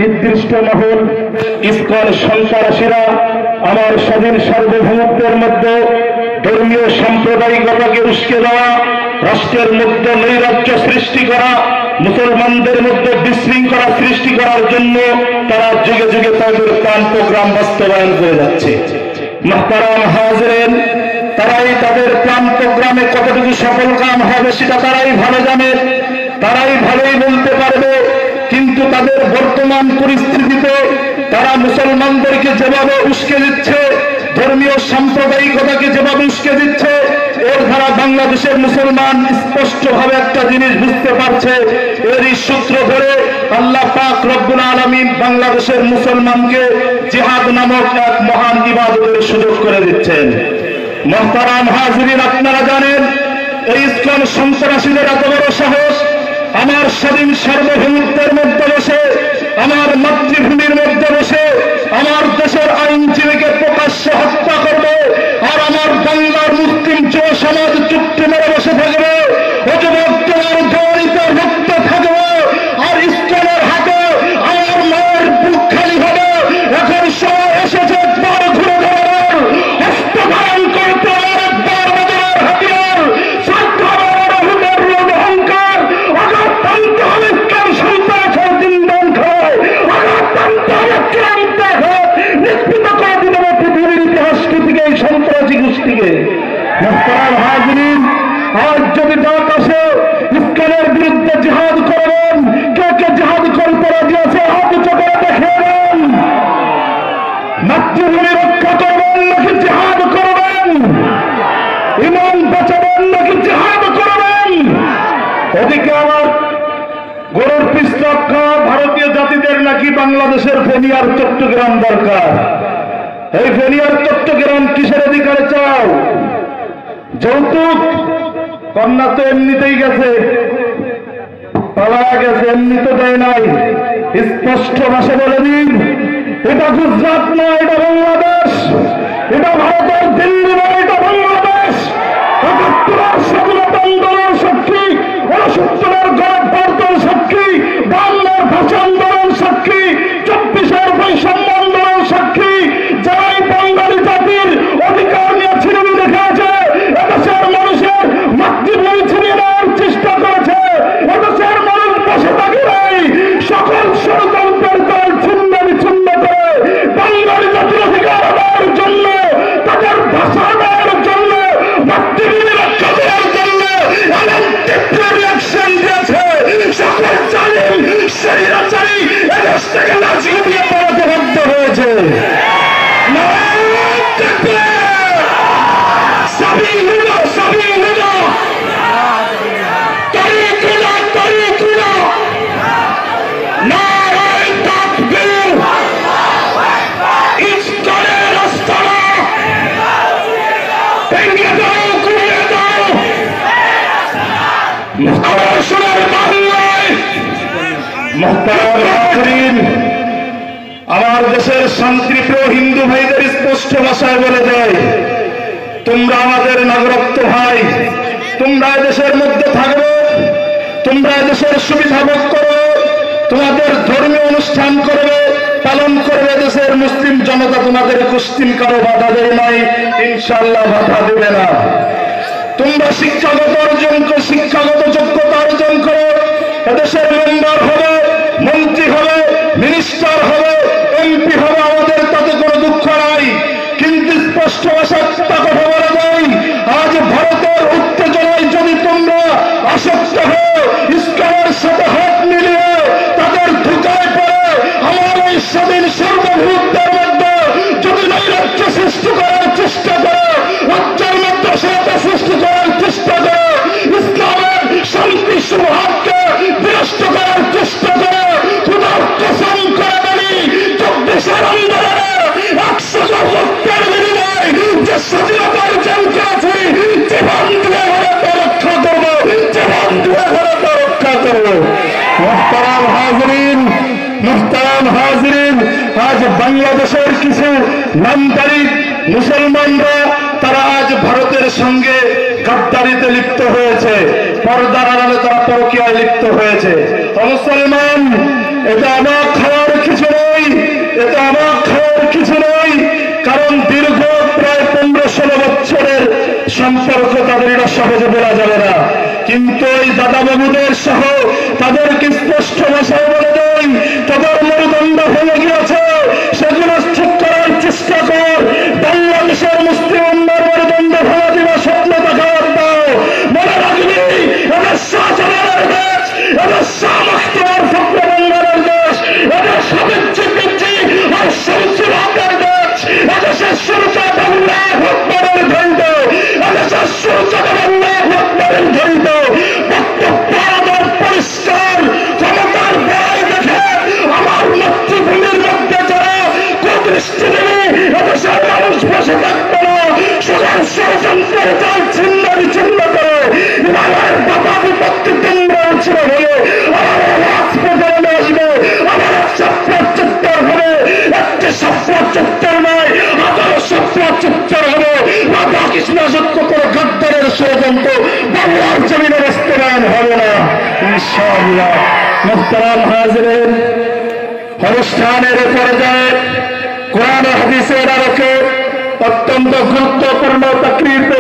নির্দিষ্ট মহল ইসকন সন্ত্রাসীরা আমার স্বাধীন সার্বভৌমত্বের মধ্যে ধর্মীয় সাম্প্রদায়িকতাকে উস্কে দেওয়া, রাষ্ট্রের মধ্যে নৈরাজ্য সৃষ্টি করা, মুসলমানদের মধ্যে বিশৃঙ্খলা সৃষ্টি করার জন্য তারা যুগে যুগে তাদের প্ল্যান প্রোগ্রাম বাস্তবায়ন করে যাচ্ছে। মুহতারাম হাজিরিন, তারাই তাদের প্ল্যান প্রোগ্রামে কতটুকু সফল কাম হবে সেটা তারাই ভালো জানে, তারাই ভালোই বলতে পারবে। কিন্তু তাদের বর্তমান পরিস্থিতিতে তারা মুসলমানদেরকে যেভাবে উস্কে দিচ্ছে, ধর্মীয় সাম্প্রদায়িকতাকে যেভাবে উস্কে দিচ্ছে, এর দ্বারা বাংলাদেশের মুসলমান স্পষ্টভাবে একটা জিনিস বুঝতে পারছে। এরই সূত্র ধরে আল্লাহ পাক রব্বুল আলামিন বাংলাদেশের মুসলমানকে জিহাদ নামক এক মহান ইবাদতের সুযোগ করে দিচ্ছেন। মুহতারাম হাজিরিন, আপনারা জানেন এই ইসকন সন্ত্রাসীদের এত বড় সাহস, আমার স্বাধীন সার্বভৌমত্বের মধ্যে বসে, আমার মাতৃভূমির মধ্যে বসে আমার দেশের আইনজীবীকে প্রকাশ্যে হত্যা করবে, আর আমার বাংলার মুসলিম যুব সমাজ চুক্তি মেরে বসে থাকবে। ও যুবক, তোমার দৌড়িতে রক্ত থাকবে, আর ইসকনের হাতে আমার মায়ের বুক খালি হবে। এখন সময় এসেছে একবার ঘুরে দাঁড়ানোর, হস্ত ধারণ করতে একবার বাজারের হাতিয়ার, স্বার্থ অহংকার, আঘাত টানতে হবে ইসকন সন্ত্রাসের জিন্দান খায়, আঘাত টানতে হবে ক্লান্ত হাত, নিশ্চিত করে দিতে হবে পৃথিবীর ইতিহাসকে থেকে এই সন্ত্রাসী গোষ্ঠীকে। মুহতারাম হাজিরিন, আজ যদি ডাক আসে ইসকনের বিরুদ্ধে জিহাদ করবেন, কে কে জিহাদ করতে রাজি আছে হাত উঁচু করে দেখাবেন। মাতৃভূমি রক্ষা করবেন নাকি জিহাদ করবেন? ইমান বাঁচাবেন নাকি জিহাদ করবেন? ওদিকে আমার গরুর পিস্তক খাওয়া ভারতীয় জাতিদের নাকি বাংলাদেশের ফেনী আর চট্টগ্রাম দরকার। এই ফেনী আর চট্টগ্রাম কিসের অধিকারে চাও? যৌতুক? কন্যা তো এমনিতেই গেছে, পালা গেছে, এমনি তো দেয় নাই। স্পষ্ট ভাষা বলে দিন, এটা গুজরাট নয়, এটা বাংলাদেশ, এটা ভারতের দিল্লি নয়, এটা বাংলাদেশ। ৭১ স্বাধীনতা আন্দোলন সাক্ষী, ৬৯ গণতন্ত্রের সাক্ষী, ৫২ ভাষা আন্দোলন সাক্ষী, ২৪ বৈষম্য আন্দোলন সাক্ষী। যারাই বাঙালি জাতির অধিকার নিয়ে ছিনিয়ে দেখেছে, এদেশের মানুষের মাতৃভূমি ছিনিয়ে নেওয়ার চেষ্টা করেছে, এদেশের মানুষ বসে থাকে নাই, সকল ষড়যন্ত্রের দল ছিন্ন বিচ্ছিন্ন করে বাঙালি জাতির অধিকার আদায়ের জন্য, তাদের ভাষা আদায়ের জন্য, মাতৃভূমি রক্ষা করার জন্য এমন তীব্র রিঅ্যাকশন দিয়েছে, সকল জালিম স্বৈরাচারী এদেশ থেকে লাঠিয়ে দিয়ে পড়াতে বাধ্য হয়েছে। আমার দেশের শান্তিপ্রিয় হিন্দু ভাইদের স্পষ্ট ভাষায় বলে দেয়, তোমরা আমাদের নাগরিক ভাই, তোমরা দেশের মধ্যে থাকবে, তোমরা দেশের সুবিধা ভোগ করবে, তোমাদের ধর্মীয় অনুষ্ঠান করবে, পালন করবে, দেশের মুসলিম জনতা তোমাদের কুস্তিম কারো বাধা দেয় নাই, ইনশাআল্লাহ বাধা দেবে না। তোমরা শিক্ষাগত যোগ্যতা অর্জন করো, এদেশের মেম্বার হবে, মন্ত্রী হবে, মিনিস্টার হবে, এমপি হবে, আমাদের তাতে কোনো দুঃখ নাই। কিন্তু স্পষ্ট ভাষায় কথা বলে দেয়, আজ ভারতের উত্তেজনায় যদি তোমরা আসক্ত হও, ইসকনের সাথে হাত মিলিয়ে তাদের ধোঁকায় পড়ে আমার এই স্বাধীন সার্বভৌমত্বের মধ্যে যদি নৈরাজ্য সৃষ্টি করার চেষ্টা করো, রাজ্যের মধ্যে সেটা সৃষ্টি করার চেষ্টা করো, ইসলামের শান্তি সৌহার্দকে বিনষ্ট করার চেষ্টা করো, খোদার কসম করে বলি, ২৪ আন্দোলনে ১০০ রক্তের বিনিময়ে যে স্বাধীনতা অর্জন করেছি, জীবন দিয়ে ভারত রক্ষা করবো, জীবন দিয়ে ভারত রক্ষা করবো। মুহতারাম হাজিরিন, আজ বাংলাদেশের কিছু নামধারী মুসলমানরা তারা আজ ভারতের সঙ্গে গাদ্দারিতে লিপ্ত হয়েছে, পর্দার আড়ালে তারা পরকীয়ায় লিপ্ত হয়েছে। মুসলমান, এটা অবাক হওয়ার কিছু এতে অবাক হওয়ার কিছু নেই, কারণ দীর্ঘ প্রায় 15-16 বছরের সম্পর্ক তাদের এটা সহজে বলা যাবে না। কিন্তু এই দাদা বাবুদের সহ তাদেরকে স্পষ্ট ভাষায় বলে দেয়, তাদের মেরুদণ্ড হয়ে গিয়েছে, সেগুলো ঠিক করার চেষ্টা কর। বাংলাদেশের মুসলিম উম্মার মেরুদণ্ড ভাঙা দিবা স্বপ্ন দেখার দাও। মনে রাখবি এদের শাহজালালের দেশ, এদের শাহ মুখতার ফখরুল বাংলার দেশ, এদের সাবেক চিকিৎসি আর শামসুল হকের দেশ, এদেশের সুরজাত আল্লাহু আকবারের ঘণ্ট, এদেশের সুরজাত আল্লাহু আকবারের ঘণ্ট। বক্তব্য পরিষ্কার, ক্ষমতার ভয় দেখে আমার মাতৃভূমির মধ্যে যারা কুদৃষ্টি দেবে, এদেশের মানুষ বসে থাকবে না। সুগার ষড়যন্ত্রের চাল ছিন্ন বিচ্ছিন্ন করে ইমামের বাবা বিপত্তি কেন্দ্র ছিল হয়ে আমার রাজপথে আসবে, আমার সভ্য চত্বর হবে, একটি সভ্য চত্বর নয়, 1800 চত্বর হবে। রাধা কৃষ্ণ সত্য করে গদ্দারের ষড়যন্ত্র বাংলার জমিনে বাস্তবায়ন হবে না ইনশাআল্লাহ। মুহতারাম হাজিরিন, অনুষ্ঠানের পর্যায়ে কোরআন হাদিসের আলোকে অত্যন্ত গুরুত্বপূর্ণ তাকরীর